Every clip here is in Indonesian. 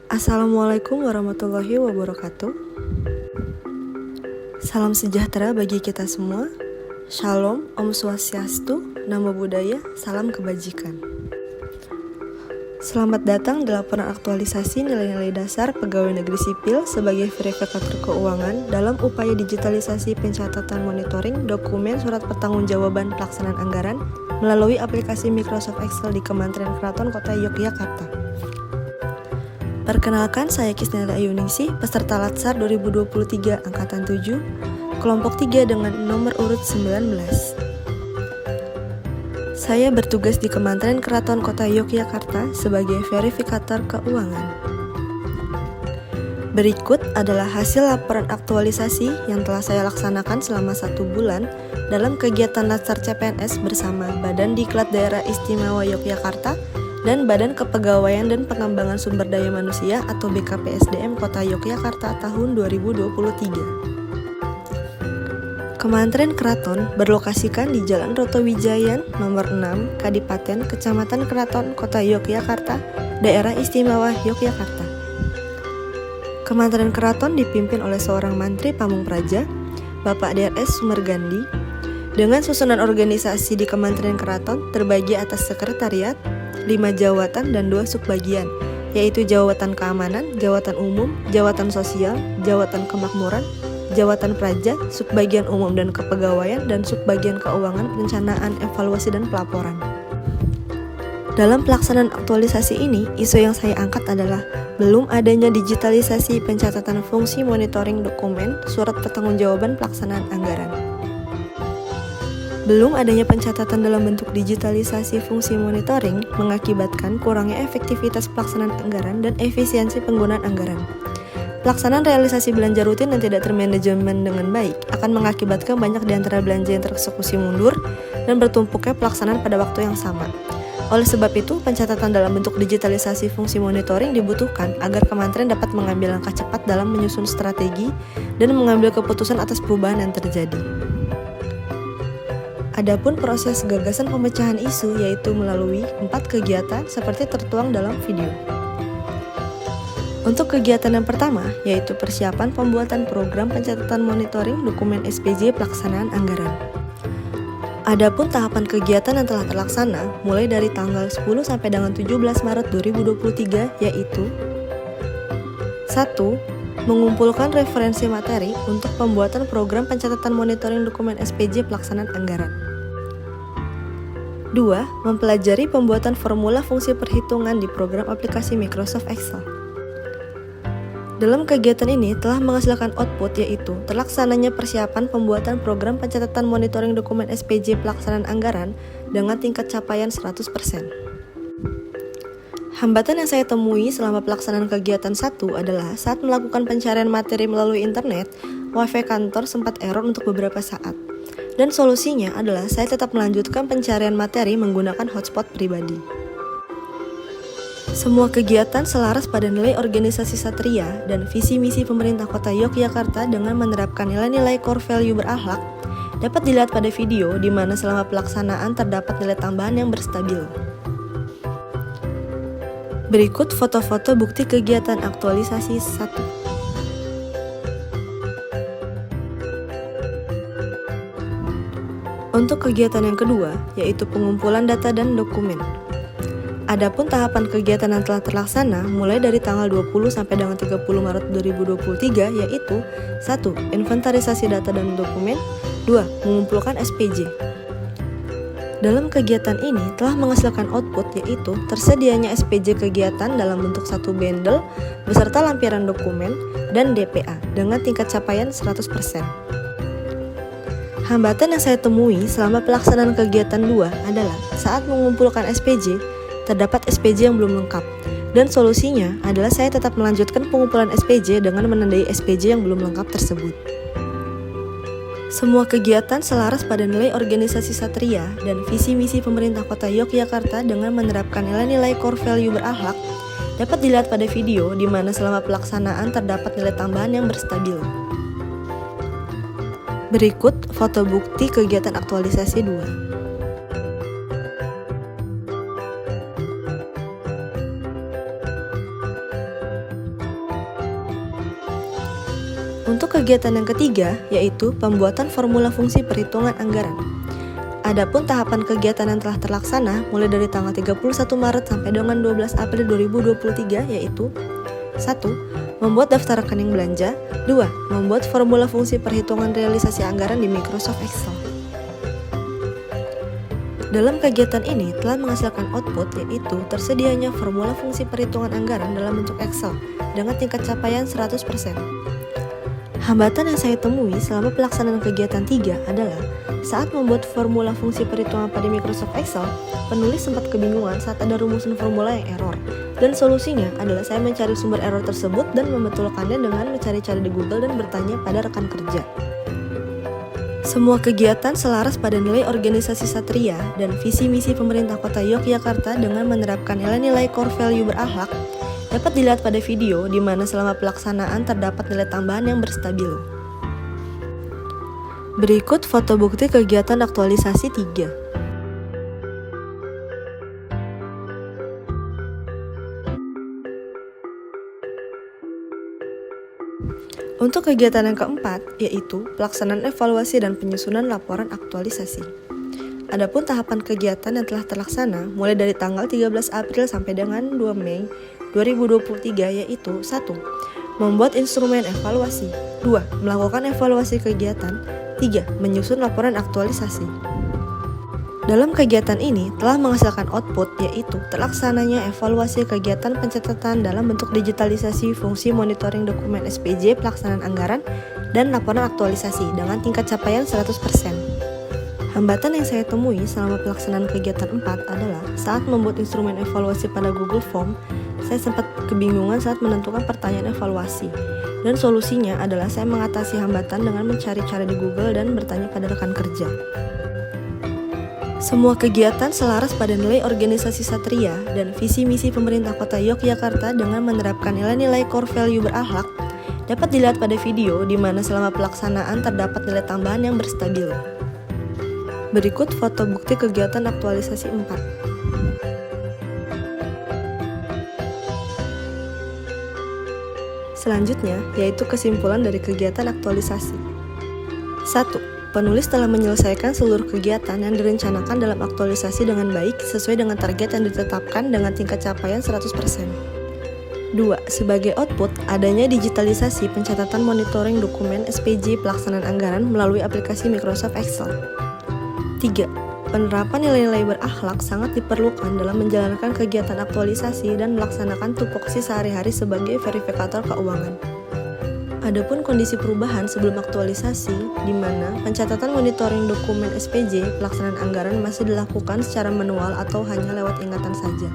Assalamualaikum warahmatullahi wabarakatuh. Salam sejahtera bagi kita semua. Shalom, Om Swastiastu, Namo Buddhaya, salam kebajikan. Selamat datang di laporan aktualisasi nilai-nilai dasar pegawai negeri sipil sebagai verifikator keuangan dalam upaya digitalisasi pencatatan monitoring dokumen surat pertanggungjawaban pelaksanaan anggaran melalui aplikasi Microsoft Excel di Kementerian Keraton Kota Yogyakarta. Perkenalkan, saya Kisnela Ayuningsih, peserta Latsar 2023 Angkatan 7, kelompok 3 dengan nomor urut 19. Saya bertugas di Kementerian Keraton Kota Yogyakarta sebagai verifikator keuangan. Berikut adalah hasil laporan aktualisasi yang telah saya laksanakan selama 1 bulan dalam kegiatan Latsar CPNS bersama Badan Diklat Daerah Istimewa Yogyakarta dan Badan Kepegawaian dan Pengembangan Sumber Daya Manusia atau BKPSDM Kota Yogyakarta tahun 2023. Kementerian Keraton berlokasikan di Jalan Rotowijayan nomor 6, Kadipaten Kecamatan Keraton, Kota Yogyakarta, Daerah Istimewa Yogyakarta. Kementerian Keraton dipimpin oleh seorang Mantri Pamungpraja, Bapak DRS Sumergandi, dengan susunan organisasi di Kementerian Keraton terbagi atas sekretariat, 5 jawatan dan 2 subbagian, yaitu Jawatan Keamanan, Jawatan Umum, Jawatan Sosial, Jawatan Kemakmuran, Jawatan Praja, Subbagian Umum dan Kepegawaian, dan Subbagian Keuangan, Perencanaan, Evaluasi, dan Pelaporan. Dalam pelaksanaan aktualisasi ini, isu yang saya angkat adalah belum adanya digitalisasi pencatatan fungsi monitoring dokumen surat pertanggungjawaban pelaksanaan anggaran. Belum adanya pencatatan dalam bentuk digitalisasi fungsi monitoring mengakibatkan kurangnya efektivitas pelaksanaan anggaran dan efisiensi penggunaan anggaran. Pelaksanaan realisasi belanja rutin yang tidak termanajemen dengan baik akan mengakibatkan banyak di antara belanja yang tereksekusi mundur dan bertumpuknya pelaksanaan pada waktu yang sama. Oleh sebab itu, pencatatan dalam bentuk digitalisasi fungsi monitoring dibutuhkan agar kementerian dapat mengambil langkah cepat dalam menyusun strategi dan mengambil keputusan atas perubahan yang terjadi. Adapun proses gagasan pemecahan isu yaitu melalui 4 kegiatan seperti tertuang dalam video. Untuk kegiatan yang pertama, yaitu persiapan pembuatan program pencatatan monitoring dokumen SPJ pelaksanaan anggaran. Adapun tahapan kegiatan yang telah terlaksana mulai dari tanggal 10 sampai dengan 17 Maret 2023 yaitu 1. Mengumpulkan referensi materi untuk pembuatan program pencatatan monitoring dokumen SPJ pelaksanaan anggaran. 2. Mempelajari pembuatan formula fungsi perhitungan di program aplikasi Microsoft Excel. Dalam kegiatan ini telah menghasilkan output yaitu terlaksananya persiapan pembuatan program pencatatan monitoring dokumen SPJ pelaksanaan anggaran dengan tingkat capaian 100%. Hambatan yang saya temui selama pelaksanaan kegiatan 1 adalah saat melakukan pencarian materi melalui internet, WiFi kantor sempat error untuk beberapa saat. Dan solusinya adalah saya tetap melanjutkan pencarian materi menggunakan hotspot pribadi. Semua kegiatan selaras pada nilai organisasi Satria dan visi misi pemerintah Kota Yogyakarta dengan menerapkan nilai-nilai core value berakhlak dapat dilihat pada video di mana selama pelaksanaan terdapat nilai tambahan yang berstabil. Berikut foto-foto bukti kegiatan aktualisasi 1. Untuk kegiatan yang kedua, yaitu pengumpulan data dan dokumen. Adapun tahapan kegiatan yang telah terlaksana mulai dari tanggal 20 sampai dengan 30 Maret 2023 yaitu 1. Inventarisasi data dan dokumen. 2. Mengumpulkan SPJ. Dalam kegiatan ini telah menghasilkan output yaitu tersedianya SPJ kegiatan dalam bentuk 1 bundle beserta lampiran dokumen dan DPA dengan tingkat capaian 100%. Hambatan yang saya temui selama pelaksanaan kegiatan 2 adalah saat mengumpulkan SPJ, terdapat SPJ yang belum lengkap. Dan solusinya adalah saya tetap melanjutkan pengumpulan SPJ dengan menandai SPJ yang belum lengkap tersebut. Semua kegiatan selaras pada nilai organisasi Satria dan visi misi pemerintah Kota Yogyakarta dengan menerapkan nilai-nilai core value berakhlak dapat dilihat pada video di mana selama pelaksanaan terdapat nilai tambahan yang berstabil. Berikut foto bukti kegiatan aktualisasi 2. Untuk kegiatan yang ketiga, yaitu pembuatan formula fungsi perhitungan anggaran. Adapun tahapan kegiatan yang telah terlaksana mulai dari tanggal 31 Maret sampai dengan 12 April 2023 yaitu 1. Membuat daftar rekening belanja. 2. Membuat formula fungsi perhitungan realisasi anggaran di Microsoft Excel. Dalam kegiatan ini telah menghasilkan output yaitu tersedianya formula fungsi perhitungan anggaran dalam bentuk Excel dengan tingkat capaian 100%. Hambatan yang saya temui selama pelaksanaan kegiatan 3 adalah saat membuat formula fungsi perhitungan pada Microsoft Excel, penulis sempat kebingungan saat ada rumusan formula yang error. Dan solusinya adalah saya mencari sumber error tersebut dan membetulkannya dengan mencari-cari di Google dan bertanya pada rekan kerja. Semua kegiatan selaras pada nilai organisasi Satria dan visi misi pemerintah Kota Yogyakarta dengan menerapkan nilai-nilai core value berakhlak dapat dilihat pada video di mana selama pelaksanaan terdapat nilai tambahan yang berstabilo. Berikut foto bukti kegiatan aktualisasi 3. Untuk kegiatan yang keempat, yaitu pelaksanaan evaluasi dan penyusunan laporan aktualisasi. Adapun tahapan kegiatan yang telah terlaksana mulai dari tanggal 13 April sampai dengan 2 Mei 2023 yaitu 1. Membuat instrumen evaluasi. 2. Melakukan evaluasi kegiatan. 3. Menyusun laporan aktualisasi. Dalam kegiatan ini telah menghasilkan output yaitu terlaksananya evaluasi kegiatan pencatatan dalam bentuk digitalisasi fungsi monitoring dokumen SPJ pelaksanaan anggaran dan laporan aktualisasi dengan tingkat capaian 100%. Hambatan yang saya temui selama pelaksanaan kegiatan 4 adalah saat membuat instrumen evaluasi pada Google Form, saya sempat kebingungan saat menentukan pertanyaan evaluasi. Dan solusinya adalah saya mengatasi hambatan dengan mencari-cari di Google dan bertanya pada rekan kerja. Semua kegiatan selaras pada nilai organisasi Satria dan visi misi pemerintah Kota Yogyakarta dengan menerapkan nilai-nilai core value berakhlak dapat dilihat pada video di mana selama pelaksanaan terdapat nilai tambahan yang berstabilo. Berikut foto bukti kegiatan aktualisasi 4. Selanjutnya, yaitu kesimpulan dari kegiatan aktualisasi. 1. Penulis telah menyelesaikan seluruh kegiatan yang direncanakan dalam aktualisasi dengan baik sesuai dengan target yang ditetapkan dengan tingkat capaian 100%. 2. Sebagai output, adanya digitalisasi pencatatan monitoring dokumen SPJ pelaksanaan anggaran melalui aplikasi Microsoft Excel. 3. Penerapan nilai-nilai berakhlak sangat diperlukan dalam menjalankan kegiatan aktualisasi dan melaksanakan tupoksi sehari-hari sebagai verifikator keuangan. Adapun kondisi perubahan sebelum aktualisasi, di mana pencatatan monitoring dokumen SPJ pelaksanaan anggaran masih dilakukan secara manual atau hanya lewat ingatan saja.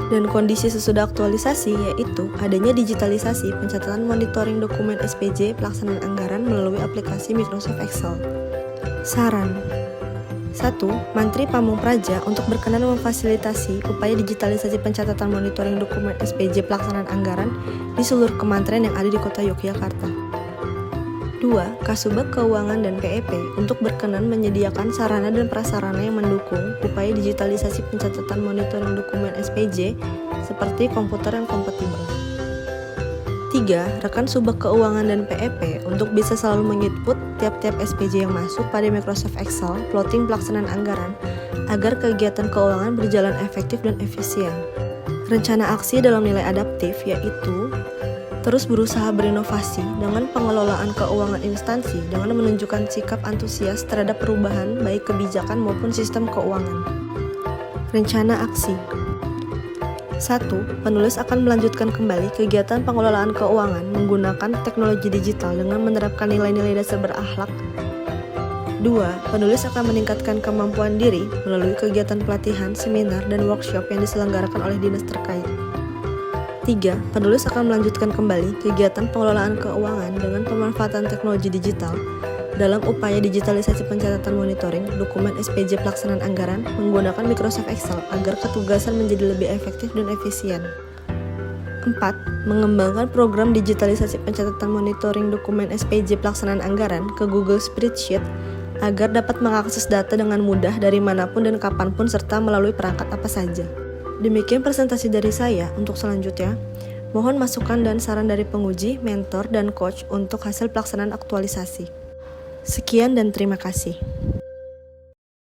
Dan kondisi sesudah aktualisasi yaitu adanya digitalisasi pencatatan monitoring dokumen SPJ pelaksanaan anggaran melalui aplikasi Microsoft Excel. Saran 1. Mantri Pamung Praja untuk berkenan memfasilitasi upaya digitalisasi pencatatan monitoring dokumen SPJ pelaksanaan anggaran di seluruh kementerian yang ada di Kota Yogyakarta. 2. Kasubag Keuangan dan PEP untuk berkenan menyediakan sarana dan prasarana yang mendukung upaya digitalisasi pencatatan monitoring dokumen SPJ seperti komputer yang kompatibel. 3. Rekan Subag Keuangan dan PEP untuk bisa selalu menginput tiap-tiap SPJ yang masuk pada Microsoft Excel plotting pelaksanaan anggaran agar kegiatan keuangan berjalan efektif dan efisien. Rencana aksi dalam nilai adaptif yaitu terus berusaha berinovasi dengan pengelolaan keuangan instansi dengan menunjukkan sikap antusias terhadap perubahan baik kebijakan maupun sistem keuangan. Rencana aksi 1. Penulis akan melanjutkan kembali kegiatan pengelolaan keuangan menggunakan teknologi digital dengan menerapkan nilai-nilai dasar berakhlak. 2. Penulis akan meningkatkan kemampuan diri melalui kegiatan pelatihan, seminar, dan workshop yang diselenggarakan oleh dinas terkait. 3. Penulis akan melanjutkan kembali kegiatan pengelolaan keuangan dengan pemanfaatan teknologi digital dalam upaya digitalisasi pencatatan monitoring dokumen SPJ pelaksanaan anggaran menggunakan Microsoft Excel agar ketugasan menjadi lebih efektif dan efisien. 4. Mengembangkan program digitalisasi pencatatan monitoring dokumen SPJ pelaksanaan anggaran ke Google Spreadsheet agar dapat mengakses data dengan mudah dari manapun dan kapanpun serta melalui perangkat apa saja. Demikian presentasi dari saya. Untuk selanjutnya, Mohon masukan dan saran dari penguji, mentor, dan coach untuk hasil pelaksanaan aktualisasi. Sekian dan terima kasih.